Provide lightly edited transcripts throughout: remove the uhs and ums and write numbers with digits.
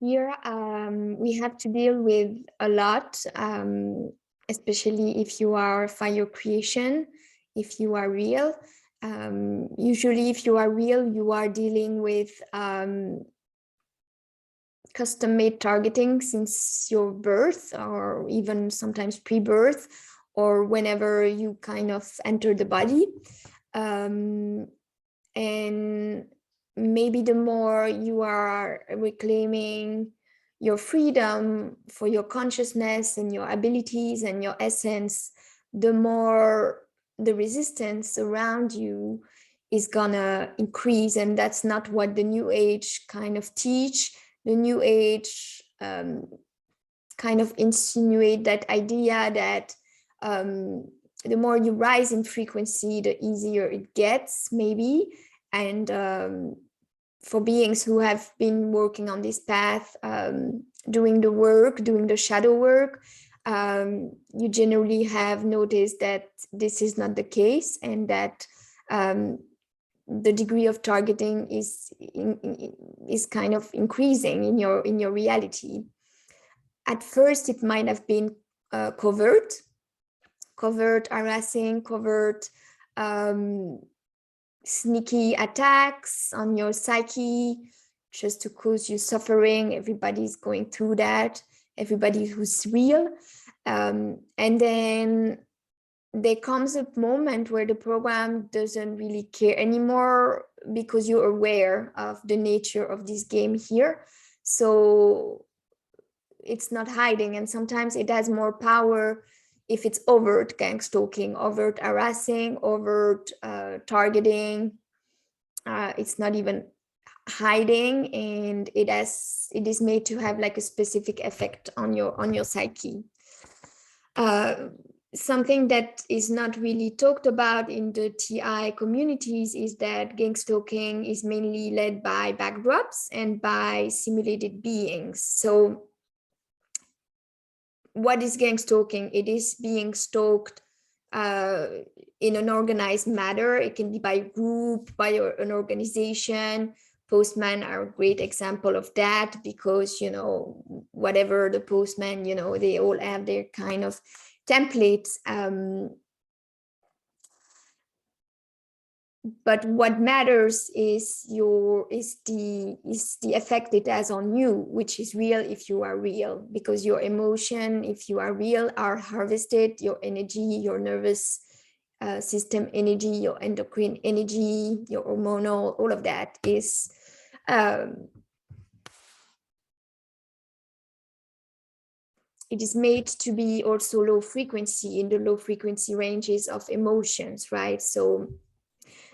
Here, we have to deal with a lot, especially if you are fire creation, if you are real. Usually, if you are real, you are dealing with custom-made targeting since your birth, or even sometimes pre-birth, or whenever you kind of enter the body. And maybe the more you are reclaiming your freedom for your consciousness and your abilities and your essence, the more the resistance around you is gonna increase. And that's not what the New Age kind of teach. The New Age kind of insinuate that idea that the more you rise in frequency, the easier it gets, maybe. And for beings who have been working on this path, doing the work, doing the shadow work, you generally have noticed that this is not the case, and that the degree of targeting is kind of increasing in your reality. At first, it might have been covert harassing, covert sneaky attacks on your psyche, just to cause you suffering. Everybody's going through that, everybody who's real. And then there comes a moment where the program doesn't really care anymore, because you're aware of the nature of this game here. So it's not hiding, and sometimes it has more power if it's overt gangstalking, overt harassing, overt targeting. It's not even hiding, and it is made to have like a specific effect on your psyche. Something that is not really talked about in the TI communities is that gangstalking is mainly led by backdrops and by simulated beings. So what is gangstalking? It is being stalked in an organized manner. It can be by a group, by an organization. Postmen are a great example of that, because, whatever the postman, they all have their kind of templates. But what matters is the effect it has on you, which is real if you are real, because your emotion, if you are real, are harvested. Your energy, your nervous system energy, your endocrine energy, your hormonal, all of that is it is made to be also low frequency, in the low frequency ranges of emotions, right? So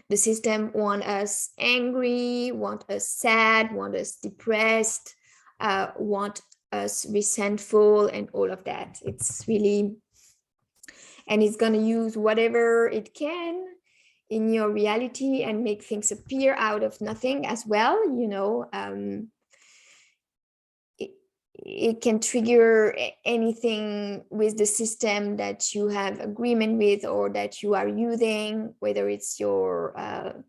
the system want us angry, want us sad, want us depressed, want us resentful, and all of that. It's really, and it's going to use whatever it can in your reality and make things appear out of nothing as well. It can trigger anything with the system that you have agreement with or that you are using, whether it's your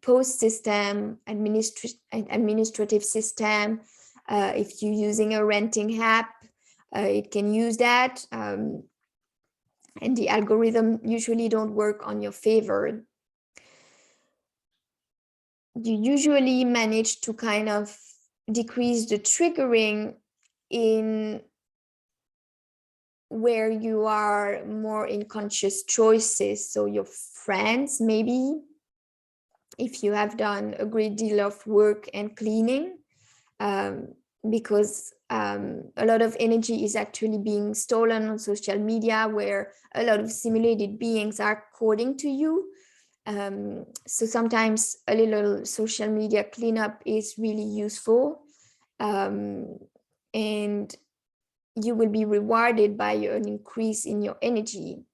post system, administrative system. If you're using a renting app, it can use that. And the algorithm usually don't work on your favor. You usually manage to kind of decrease the triggering in where you are more in conscious choices. So your friends, maybe, if you have done a great deal of work and cleaning, because a lot of energy is actually being stolen on social media, where a lot of simulated beings are according to you. So sometimes a little social media cleanup is really useful, and you will be rewarded by an increase in your energy.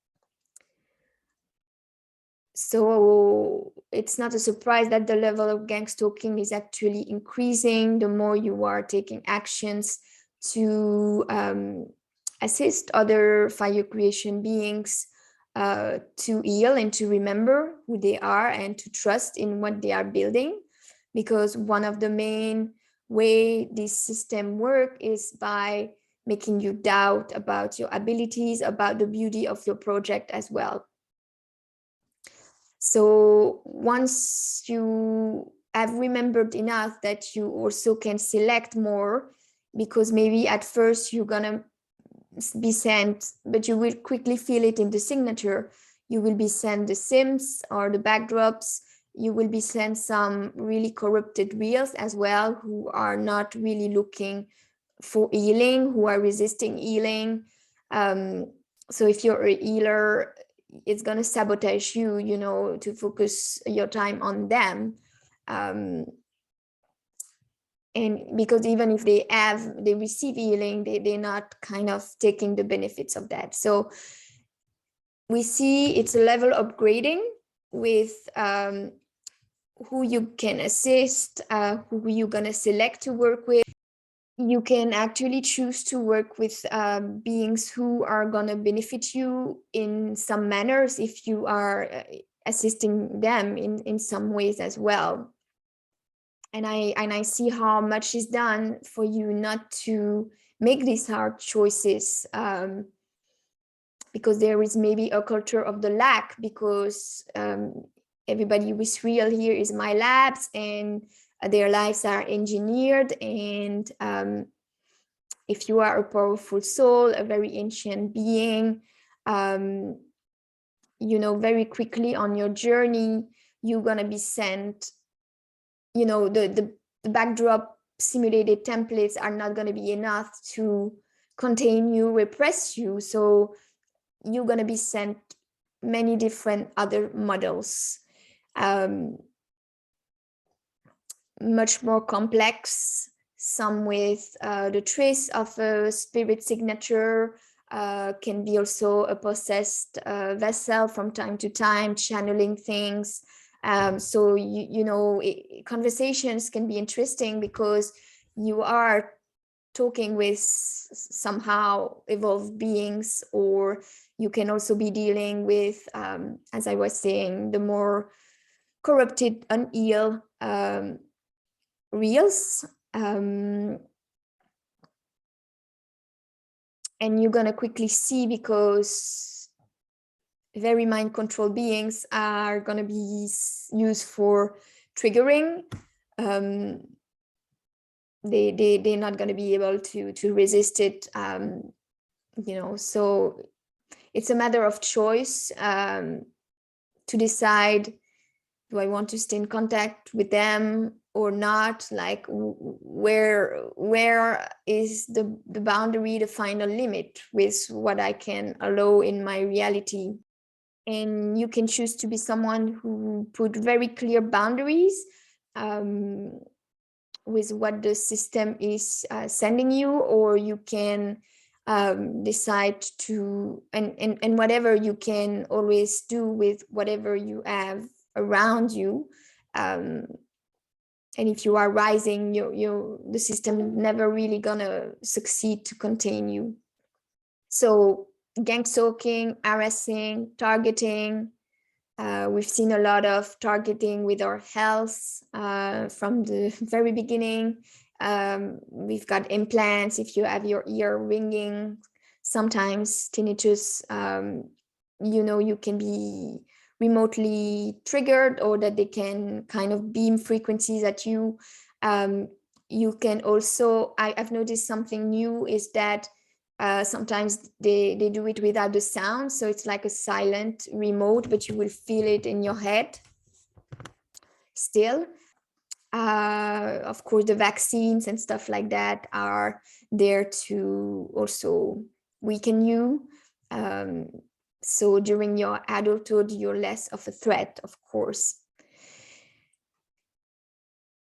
So it's not a surprise that the level of gangstalking is actually increasing the more you are taking actions to assist other fire creation beings to heal and to remember who they are and to trust in what they are building. Because one of the main way this system work is by making you doubt about your abilities, about the beauty of your project as well. So once you have remembered enough that you also can select more, because maybe at first you're gonna be sent, but you will quickly feel it in the signature. You will be sent the sims or the backdrops. You will be sent some really corrupted reels as well, who are not really looking for healing, who are resisting healing. So if you're a healer, it's going to sabotage you, you know, to focus your time on them. And because even if they receive healing, they're not kind of taking the benefits of that. So we see it's a level upgrading with who you can assist, who you're going to select to work with. You can actually choose to work with beings who are going to benefit you in some manners if you are assisting them in some ways as well. And I see how much is done for you not to make these hard choices, because there is maybe a culture of the lack, because everybody who's real here is my labs, and their lives are engineered. And if you are a powerful soul, a very ancient being, you know, very quickly on your journey, you're going to be sent, you know, the backdrop simulated templates are not going to be enough to contain you, repress you. So you're going to be sent many different other models, much more complex, some with the trace of a spirit signature, can be also a possessed vessel from time to time, channeling things. So, you know, conversations can be interesting because you are talking with somehow evolved beings, or you can also be dealing with, as I was saying, the more corrupted, unhealed reels. And you're going to quickly see, because very mind control beings are going to be used for triggering. They're not going to be able to resist it, you know. So it's a matter of choice, to decide, do I want to stay in contact with them or not? Like, where is the boundary, the final limit with what I can allow in my reality? And you can choose to be someone who put very clear boundaries with what the system is sending you, or you can decide to, and whatever you can always do with whatever you have around you. And if you are rising, the system never really gonna succeed to contain you. So gangstalking, harassing, targeting. We've seen a lot of targeting with our health from the very beginning. We've got implants. If you have your ear ringing, sometimes tinnitus, you know, you can be remotely triggered, or that they can kind of beam frequencies at you. You can also, I've noticed something new is that sometimes they do it without the sound, so it's like a silent remote, but you will feel it in your head still. Of course, the vaccines and stuff like that are there to also weaken you. So during your adulthood, you're less of a threat, of course.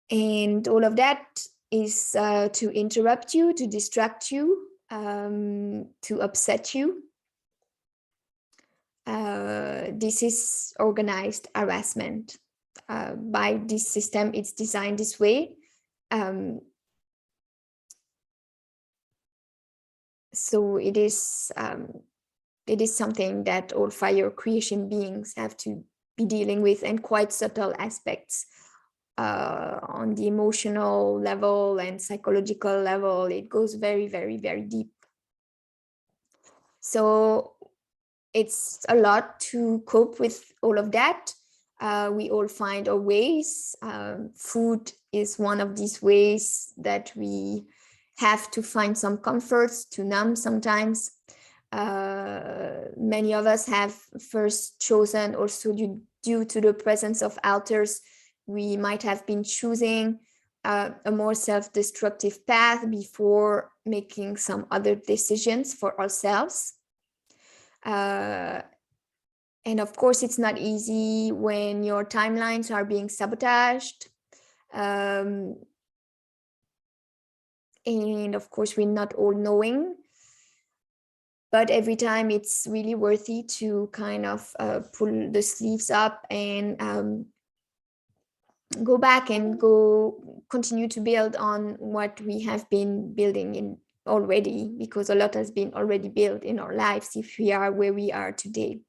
And all of that is to interrupt you, to distract you, to upset you. This is organized harassment. By this system, it's designed this way. So it is something that all fire creation beings have to be dealing with, and quite subtle aspects on the emotional level and psychological level. It goes very, very, very deep. So it's a lot to cope with all of that. We all find our ways. Food is one of these ways that we have to find some comforts to numb sometimes. Many of us have first chosen, also due to the presence of alters, we might have been choosing a more self-destructive path before making some other decisions for ourselves. And of course, it's not easy when your timelines are being sabotaged. And of course, we're not all knowing. But every time it's really worthy to kind of pull the sleeves up and go back and continue to build on what we have been building in already, because a lot has been already built in our lives if we are where we are today.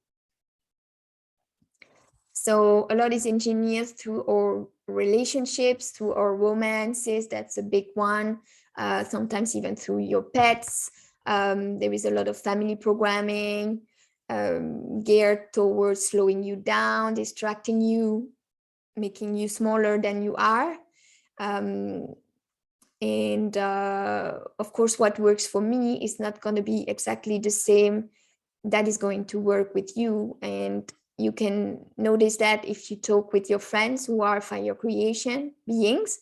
So a lot is engineered through our relationships, through our romances. That's a big one. Sometimes even through your pets. There is a lot of family programming geared towards slowing you down, distracting you, making you smaller than you are. And of course, what works for me is not going to be exactly the same that is going to work with you. And you can notice that if you talk with your friends who are fire creation beings,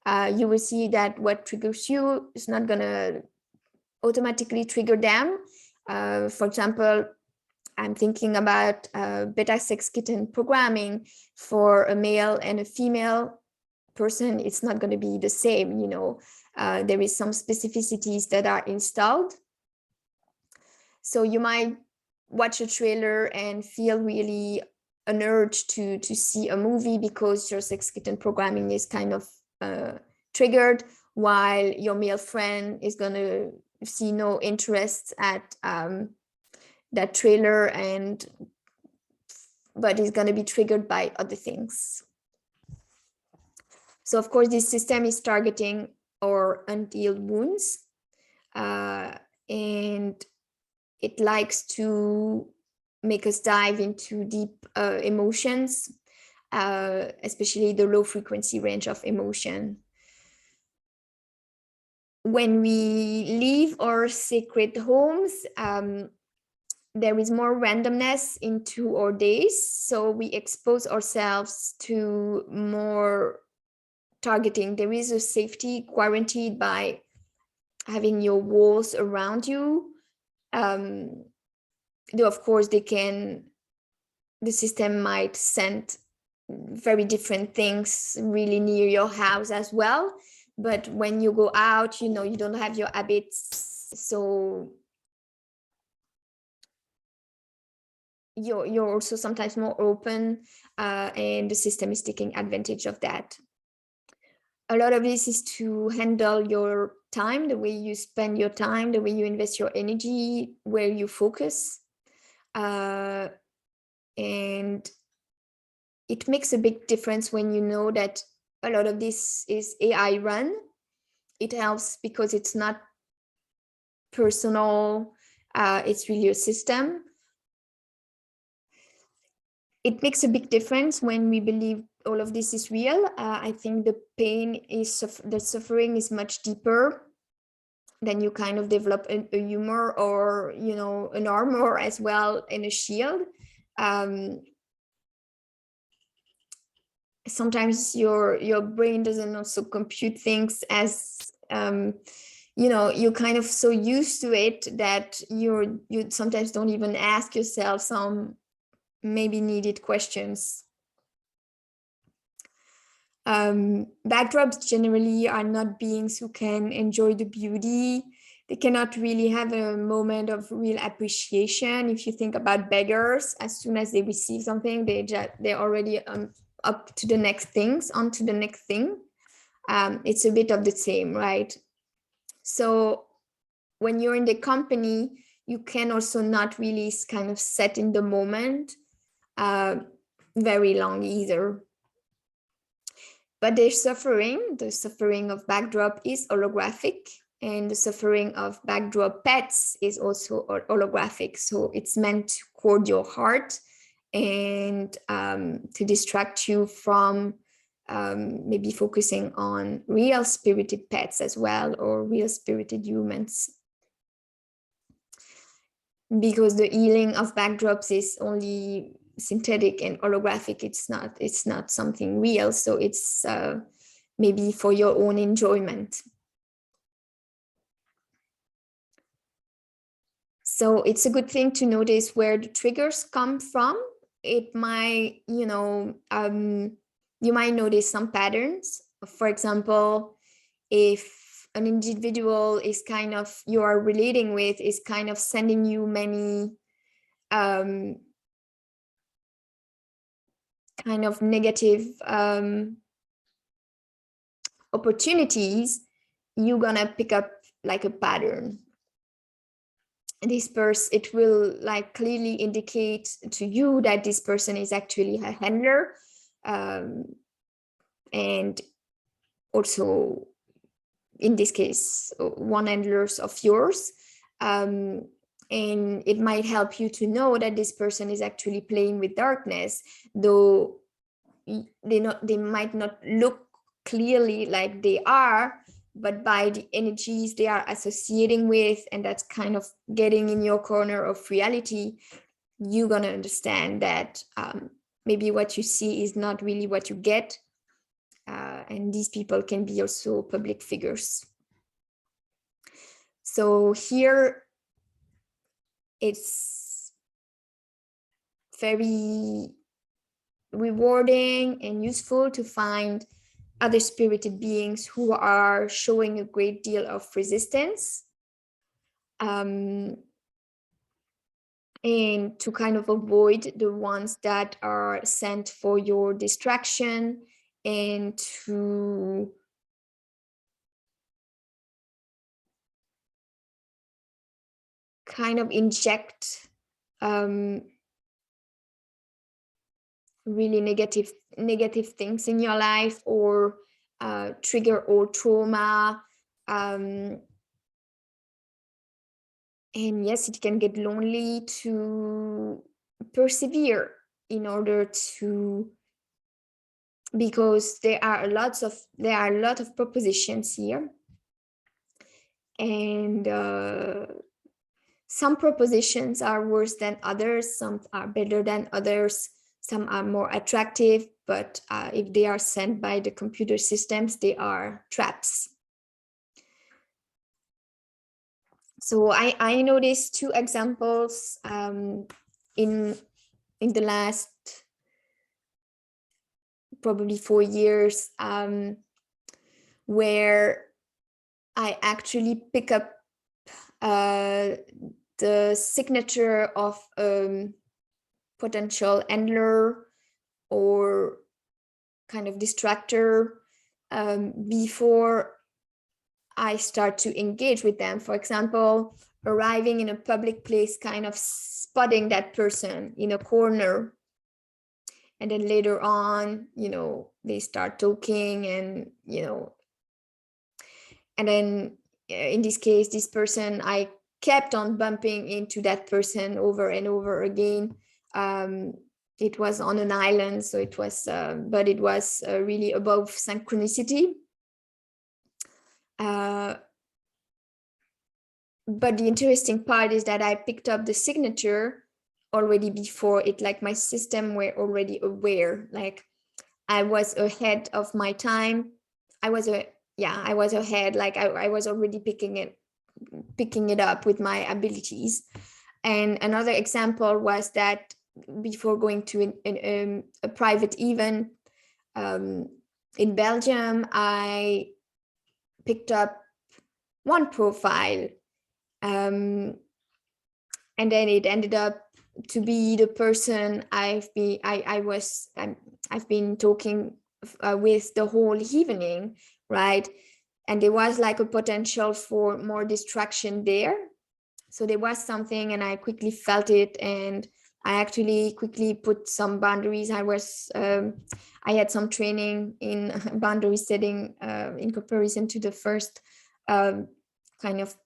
you will see that what triggers you is not going to automatically trigger them. For example, I'm thinking about beta sex kitten programming for a male and a female person. It's not going to be the same, you know. There is some specificities that are installed. So you might watch a trailer and feel really an urge to see a movie because your sex kitten programming is kind of triggered, while your male friend is going to see no interest at that trailer, but is going to be triggered by other things. So of course, this system is targeting our unhealed wounds, and it likes to make us dive into deep emotions, especially the low frequency range of emotion. When we leave our sacred homes, there is more randomness into our days. So we expose ourselves to more targeting. There is a safety guaranteed by having your walls around you. Though of course the system might send very different things really near your house as well. But when you go out, you know, you don't have your habits. So you're also sometimes more open, and the system is taking advantage of that. A lot of this is to handle your time, the way you spend your time, the way you invest your energy, where you focus. And it makes a big difference when you know that a lot of this is AI run. It helps because it's not personal, it's really a system. It makes a big difference when we believe all of this is real. I think the pain is, the suffering is much deeper. Then you kind of develop a humor, or, you know, an armor as well, and a shield. Sometimes your brain doesn't also compute things as, you know, you're kind of so used to it that you sometimes don't even ask yourself some maybe needed questions. Backdrops generally are not beings who can enjoy the beauty. They cannot really have a moment of real appreciation. If you think about beggars, as soon as they receive something, they're already up to the next things, on to the next thing. It's a bit of the same, right? So when you're in the company, you can also not really kind of set in the moment very long either. But their suffering, the suffering of backdrop is holographic, and the suffering of backdrop pets is also holographic. So it's meant to cord your heart and to distract you from maybe focusing on real spirited pets as well, or real spirited humans. Because the healing of backdrops is only synthetic and holographic, it's not something real, so it's maybe for your own enjoyment. So it's a good thing to notice where the triggers come from. It might, you might notice some patterns. For example, if an individual is kind of, you are relating with, is kind of sending you many kind of negative opportunities, you're gonna pick up like a pattern. This person, it will like clearly indicate to you that this person is actually a handler, and also in this case one handlers of yours, and it might help you to know that this person is actually playing with darkness, though they might not look clearly like they are, but by the energies they are associating with, and that's kind of getting in your corner of reality, you're gonna understand that maybe what you see is not really what you get, and these people can be also public figures. So here it's very rewarding and useful to find other spirited beings who are showing a great deal of resistance, and to kind of avoid the ones that are sent for your distraction, and to kind of inject really negative things in your life, or trigger or trauma, and yes, it can get lonely to persevere in order to, because there are a lot of propositions here, and some propositions are worse than others, some are better than others, some are more attractive, but if they are sent by the computer systems, they are traps. So I noticed two examples in the last probably 4 years, where I actually pick up the signature of potential handler or kind of distractor before I start to engage with them. For example, arriving in a public place, kind of spotting that person in a corner, and then later on, they start talking, and and then in this case, this person, I kept on bumping into that person over and over again. It was on an island, so it was, but it was really above synchronicity. But the interesting part is that I picked up the signature already before it, like my system were already aware, like I was ahead of my time. I was ahead, like I was already picking it up with my abilities. And another example was that before going to a private event in Belgium, I picked up one profile, and then it ended up to be the person I've been talking with the whole evening, right? And there was like a potential for more distraction there. So there was something, and I quickly felt it, and I actually quickly put some boundaries. I had some training in boundary setting in comparison to the first kind of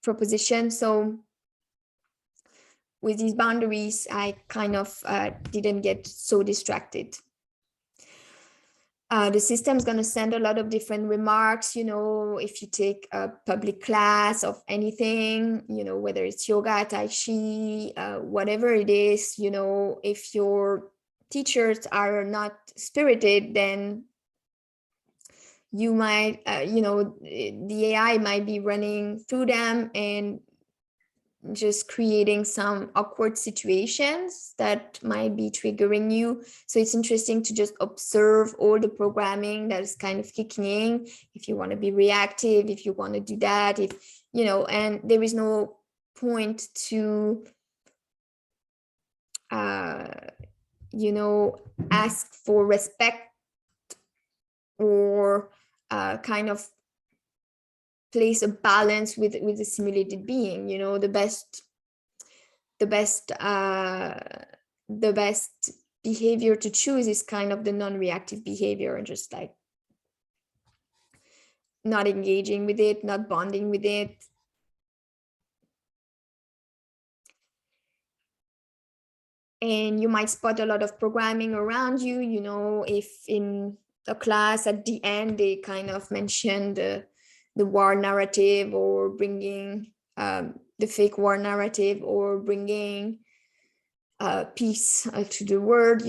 proposition. So with these boundaries, I kind of didn't get so distracted. The system is going to send a lot of different remarks, if you take a public class of anything, whether it's yoga, tai chi, whatever it is, if your teachers are not spirited, then you might, the AI might be running through them and just creating some awkward situations that might be triggering you. So it's interesting to just observe all the programming that is kind of kicking in. If you want to be reactive, if you want to do that, and there is no point to, ask for respect or kind of place a balance with the simulated being. The best behavior to choose is kind of the non-reactive behavior, and just like not engaging with it, not bonding with it. And you might spot a lot of programming around you, if in a class at the end they kind of mentioned the war narrative, or bringing the fake war narrative, or bringing peace to the world,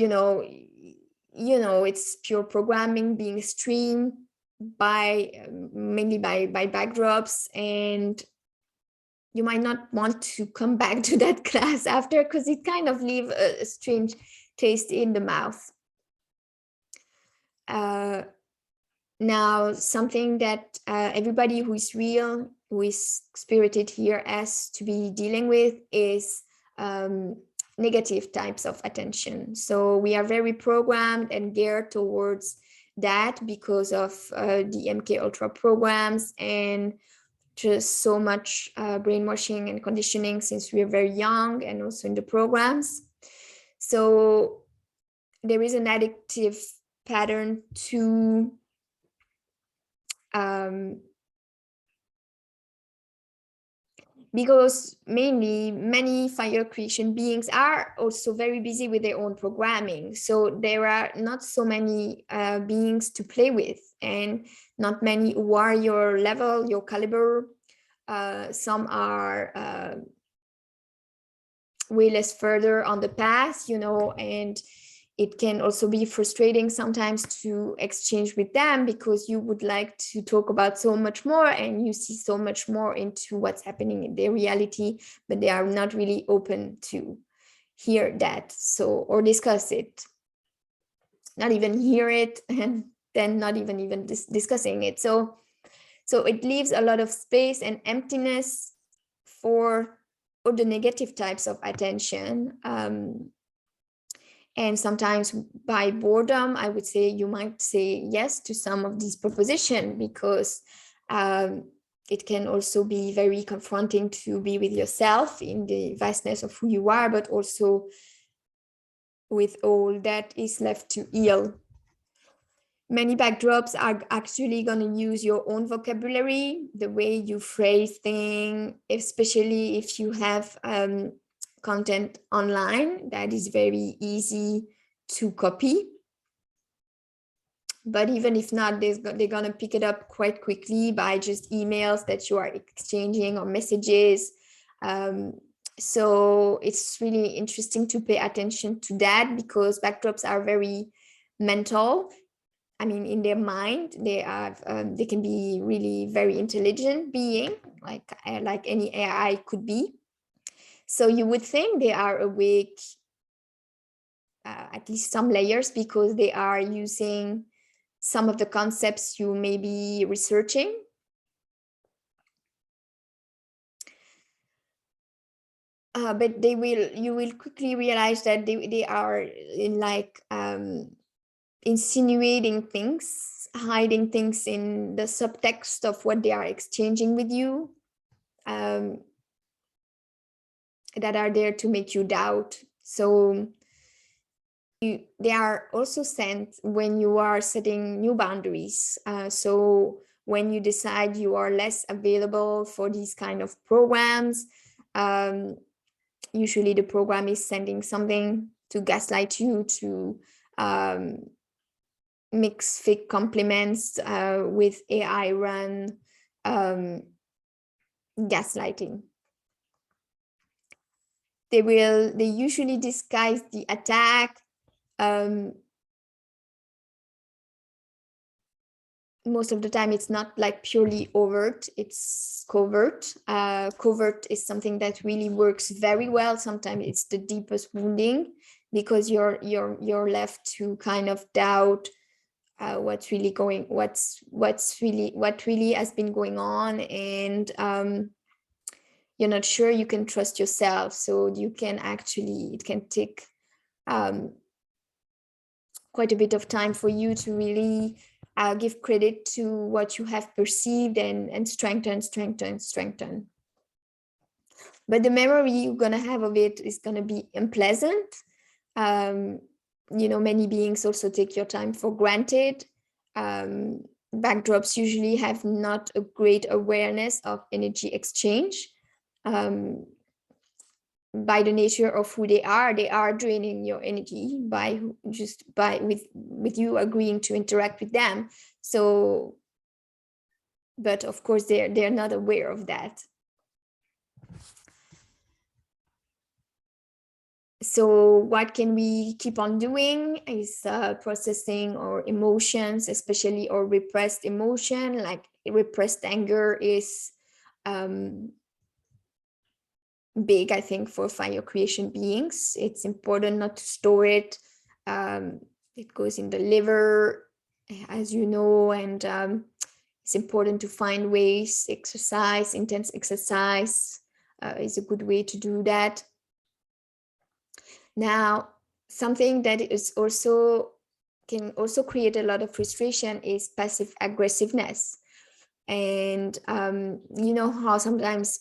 it's pure programming being streamed mainly by backdrops, and you might not want to come back to that class after, because it kind of leaves a strange taste in the mouth. Now, something that everybody who is real, who is spirited here, has to be dealing with is negative types of attention. So we are very programmed and geared towards that because of the MK Ultra programs and just so much brainwashing and conditioning since we are very young, and also in the programs. So there is an addictive pattern to because mainly many fire creation beings are also very busy with their own programming. So there are not so many beings to play with, and not many who are your level, your caliber. Some are way less further on the path, and it can also be frustrating sometimes to exchange with them, because you would like to talk about so much more and you see so much more into what's happening in their reality, but they are not really open to hear that, or discuss it, not even hear it, and then not even discussing it. So it leaves a lot of space and emptiness for all the negative types of attention. And sometimes by boredom, I would say you might say yes to some of these propositions, because it can also be very confronting to be with yourself in the vastness of who you are, but also with all that is left to heal. Many backdrops are actually going to use your own vocabulary, the way you phrase things, especially if you have content online that is very easy to copy. But even if not, they're going to pick it up quite quickly by just emails that you are exchanging or messages. So it's really interesting to pay attention to that, because backdrops are very mental. I mean, in their mind, they can be really very intelligent being, like any AI could be. So you would think they are awake, at least some layers, because they are using some of the concepts you may be researching. But you will quickly realize that they are in insinuating things, hiding things in the subtext of what they are exchanging with you, that are there to make you doubt So they are also sent when you are setting new boundaries. So when you decide you are less available for these kind of programs, usually the program is sending something to gaslight you, to mix fake compliments with AI run gaslighting. They usually disguise the attack. Most of the time it's not like purely overt, it's covert. Covert is something that really works very well. Sometimes it's the deepest wounding, because you're left to kind of doubt what really has been going on, and you're not sure you can trust yourself. So it can take quite a bit of time for you to really give credit to what you have perceived, and strengthen. But the memory you're going to have of it is going to be unpleasant. Many beings also take your time for granted. Backdrops usually have not a great awareness of energy exchange. By the nature of who they are draining your energy with you agreeing to interact with them. So, but of course they're not aware of that. So what can we keep on doing is processing our emotions, especially our repressed emotion. Like repressed anger is big, I think, for fire creation beings. It's important not to store it. It goes in the liver, as you know, and it's important to find ways. Intense exercise is a good way to do that. Now, something that can also create a lot of frustration is passive aggressiveness. And you know how sometimes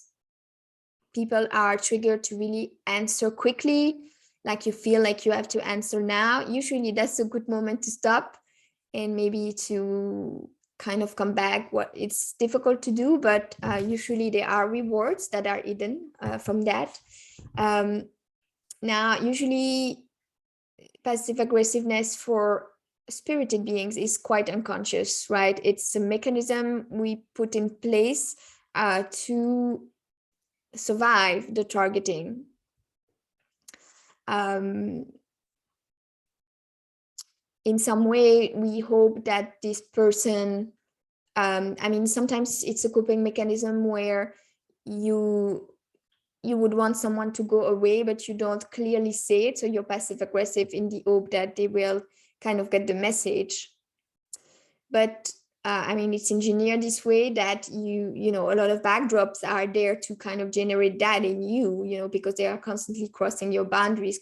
people are triggered to really answer quickly, like you feel like you have to answer now. Usually that's a good moment to stop and maybe to kind of come back. It's difficult to do, but usually there are rewards that are hidden from that. Now, usually passive aggressiveness for spirited beings is quite unconscious, right? It's a mechanism we put in place to survive the targeting. In some way, we hope that this person, sometimes it's a coping mechanism where you would want someone to go away, but you don't clearly say it. So you're passive aggressive in the hope that they will kind of get the message. But it's engineered this way that a lot of backdrops are there to kind of generate that in you, because they are constantly crossing your boundaries.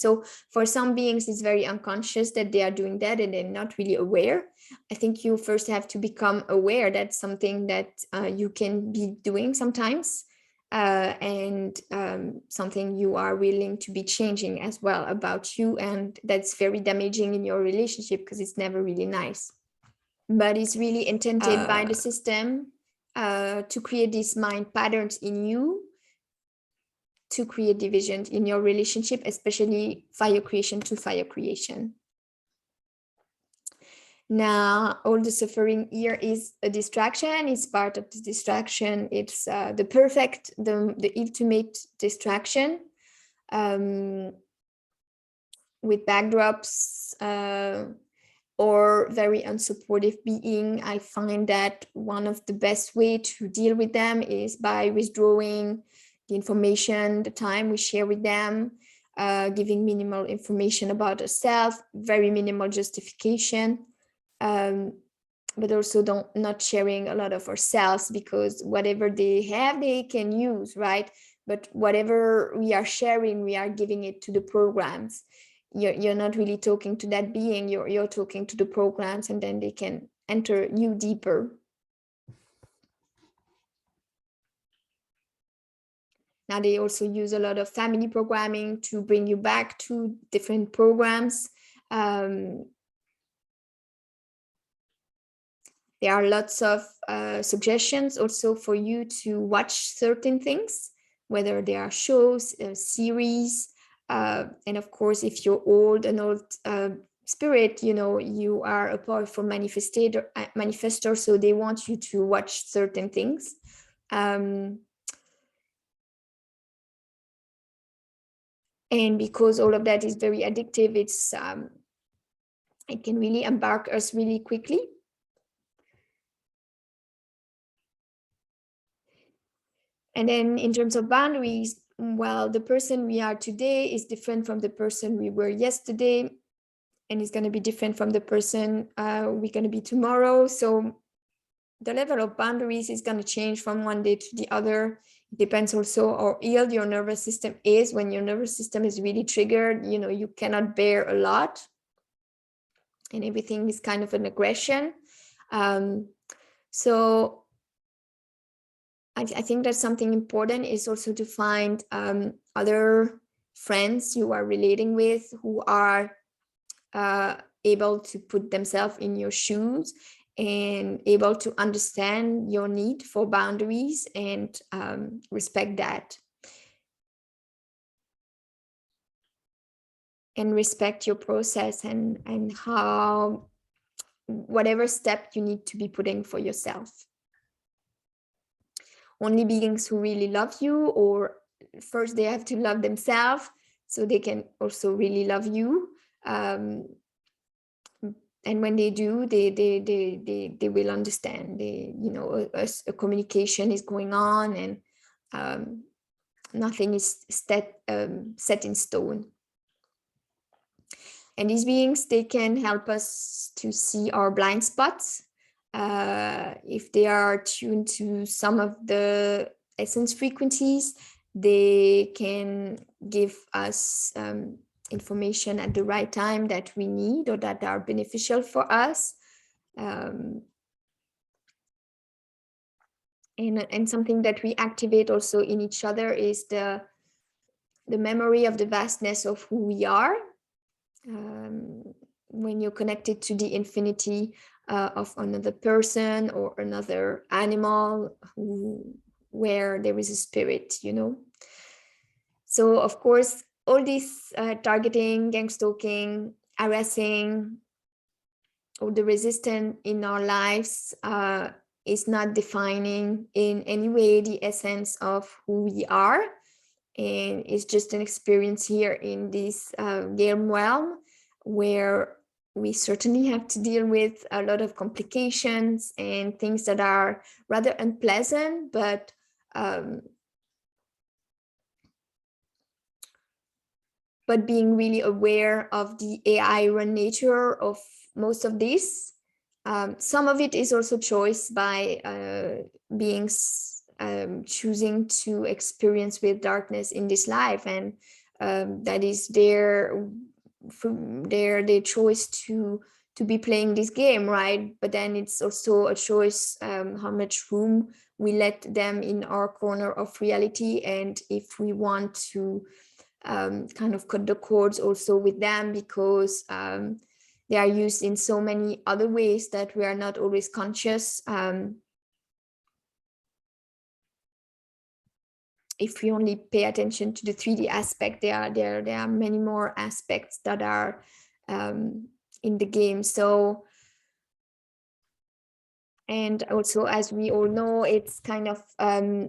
So for some beings, it's very unconscious that they are doing that and they're not really aware. I think you first have to become aware that's something that you can be doing sometimes, and something you are willing to be changing as well about you. And that's very damaging in your relationship because it's never really nice. But it's really intended by the system to create these mind patterns in you, to create division in your relationship, especially fire creation to fire creation. Now, all the suffering here is a distraction. It's part of the distraction. It's the ultimate distraction with backdrops. Or very unsupportive being. I find that one of the best way to deal with them is by withdrawing the information, the time we share with them, giving minimal information about ourselves, very minimal justification, but also not sharing a lot of ourselves, because whatever they have, they can use, right? But whatever we are sharing, we are giving it to the programs. You're not really talking to that being, you're talking to the programs, and then they can enter you deeper. They also use a lot of family programming to bring you back to different programs. There are lots of suggestions also for you to watch certain things, whether they are shows, series, and of course, if you're an old spirit, you are a powerful manifestor, so they want you to watch certain things. And because all of that is very addictive, it can really embark us really quickly. And then in terms of boundaries, well, the person we are today is different from the person we were yesterday, and it's going to be different from the person we're going to be tomorrow. So the level of boundaries is going to change from one day to the other. It depends also how healed your nervous system is. When your nervous system is really triggered, you cannot bear a lot, and everything is kind of an aggression. So I think that something important is also to find other friends you are relating with who are able to put themselves in your shoes and able to understand your need for boundaries and respect that. And respect your process and how, whatever step you need to be putting for yourself. Only beings who really love you, or first they have to love themselves so they can also really love you. And when they do, they will understand. A communication is going on, and nothing is set in stone. And these beings, they can help us to see our blind spots. If they are tuned to some of the essence frequencies, they can give us information at the right time that we need or that are beneficial for us. And something that we activate also in each other is the memory of the vastness of who we are. When you're connected to the infinity of another person or another animal where there is a spirit, So of course, all this targeting, gangstalking, harassing, or the resistance in our lives is not defining in any way the essence of who we are. And it's just an experience here in this game realm where we certainly have to deal with a lot of complications and things that are rather unpleasant, but being really aware of the AI run nature of most of this. Some of it is also choice by beings choosing to experience with darkness in this life, and that is their choice to be playing this game, right? But then it's also a choice how much room we let them in our corner of reality, and if we want to kind of cut the cords also with them, because they are used in so many other ways that we are not always conscious. If we only pay attention to the 3D aspect, there are many more aspects that are in the game. So, and also, as we all know, it's kind of a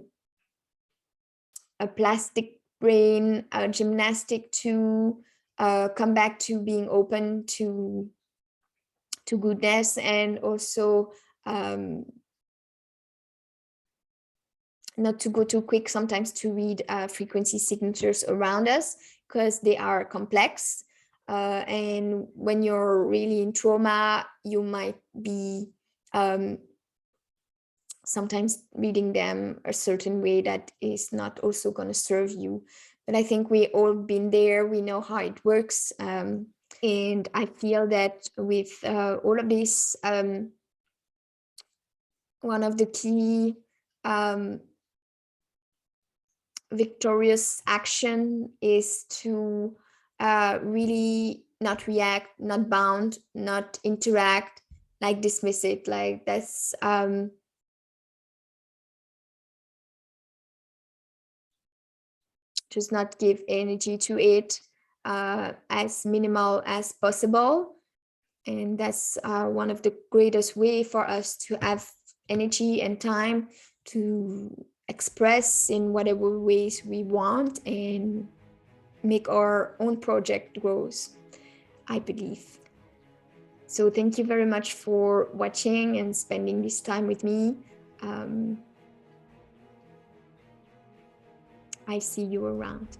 plastic brain gymnastic to come back to being open to goodness, and also not to go too quick sometimes to read frequency signatures around us, because they are complex. And when you're really in trauma, you might be sometimes reading them a certain way that is not also going to serve you. But I think we all been there. We know how it works. And I feel that with all of this, one of the key victorious action is to really not react, not bound, not interact, like dismiss it. Like that's just not give energy to it, as minimal as possible. And that's one of the greatest way for us to have energy and time to express in whatever ways we want and make our own project grows, I believe. So thank you very much for watching and spending this time with me. I see you around.